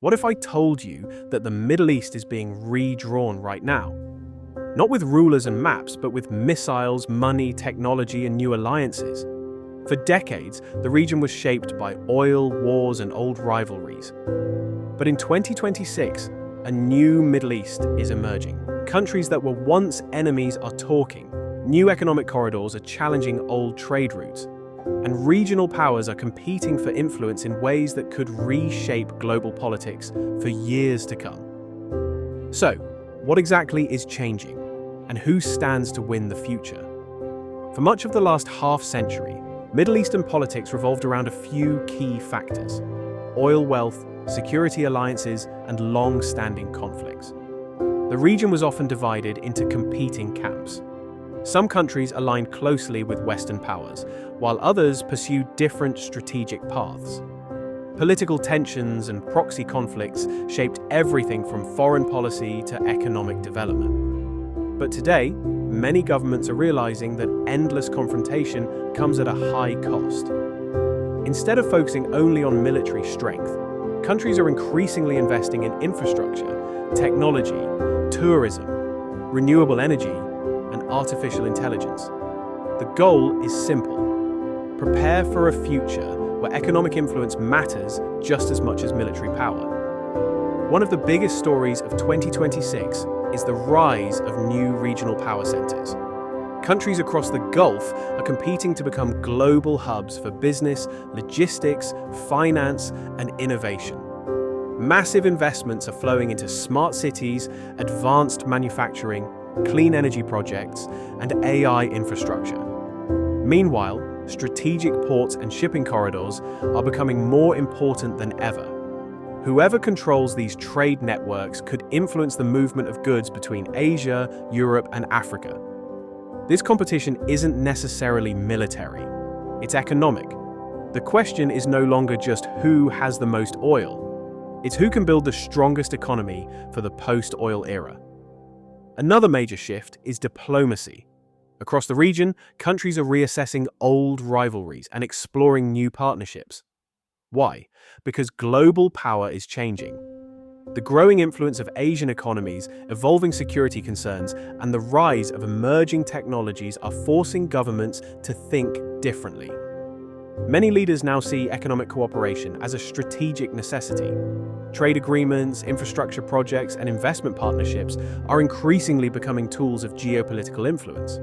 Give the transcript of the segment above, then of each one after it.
What if I told you that the Middle East is being redrawn right now? Not with rulers and maps, but with missiles, money, technology, and new alliances. For decades, the region was shaped by oil, wars, and old rivalries. But in 2026, a new Middle East is emerging. Countries that were once enemies are talking. New economic corridors are challenging old trade routes. And regional powers are competing for influence in ways that could reshape global politics for years to come. So, what exactly is changing? And who stands to win the future? For much of the last half-century, Middle Eastern politics revolved around a few key factors: oil wealth, security alliances, and long-standing conflicts. The region was often divided into competing camps. Some countries aligned closely with Western powers, while others pursued different strategic paths. Political tensions and proxy conflicts shaped everything from foreign policy to economic development. But today, many governments are realizing that endless confrontation comes at a high cost. Instead of focusing only on military strength, countries are increasingly investing in infrastructure, technology, tourism, renewable energy, and artificial intelligence. The goal is simple: prepare for a future where economic influence matters just as much as military power. One of the biggest stories of 2026 is the rise of new regional power centers. Countries across the Gulf are competing to become global hubs for business, logistics, finance, and innovation. Massive investments are flowing into smart cities, advanced manufacturing, clean energy projects, and AI infrastructure. Meanwhile, strategic ports and shipping corridors are becoming more important than ever. Whoever controls these trade networks could influence the movement of goods between Asia, Europe, and Africa. This competition isn't necessarily military, it's economic. The question is no longer just who has the most oil, it's who can build the strongest economy for the post-oil era. Another major shift is diplomacy. Across the region, countries are reassessing old rivalries and exploring new partnerships. Why? Because global power is changing. The growing influence of Asian economies, evolving security concerns, and the rise of emerging technologies are forcing governments to think differently. Many leaders now see economic cooperation as a strategic necessity. Trade agreements, infrastructure projects, and investment partnerships are increasingly becoming tools of geopolitical influence.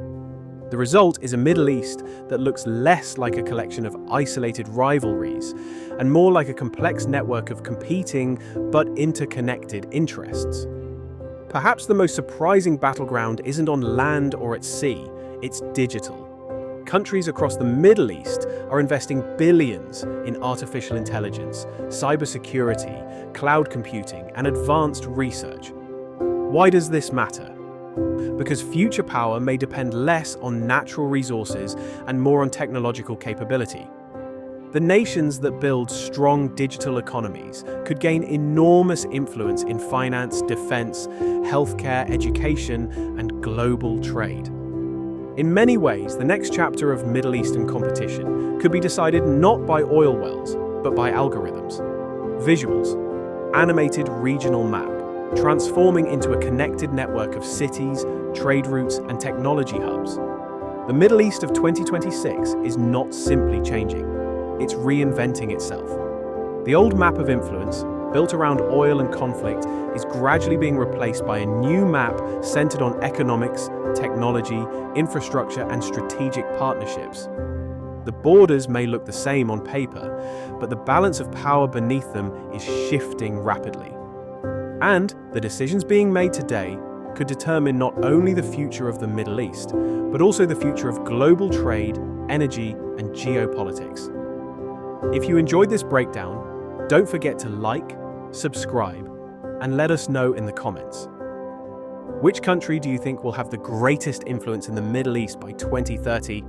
The result is a Middle East that looks less like a collection of isolated rivalries and more like a complex network of competing but interconnected interests. Perhaps the most surprising battleground isn't on land or at sea, it's digital. Countries across the Middle East are investing billions in artificial intelligence, cybersecurity, cloud computing, and advanced research. Why does this matter? Because future power may depend less on natural resources and more on technological capability. The nations that build strong digital economies could gain enormous influence in finance, defense, healthcare, education, and global trade. In many ways, the next chapter of Middle Eastern competition could be decided not by oil wells, but by algorithms. Visuals, animated regional map, transforming into a connected network of cities, trade routes, and technology hubs. The Middle East of 2026 is not simply changing, it's reinventing itself. The old map of influence, built around oil and conflict, is gradually being replaced by a new map centered on economics, technology, infrastructure, and strategic partnerships. The borders may look the same on paper, but the balance of power beneath them is shifting rapidly. And the decisions being made today could determine not only the future of the Middle East, but also the future of global trade, energy, and geopolitics. If you enjoyed this breakdown, don't forget to like, subscribe, and let us know in the comments. Which country do you think will have the greatest influence in the Middle East by 2030?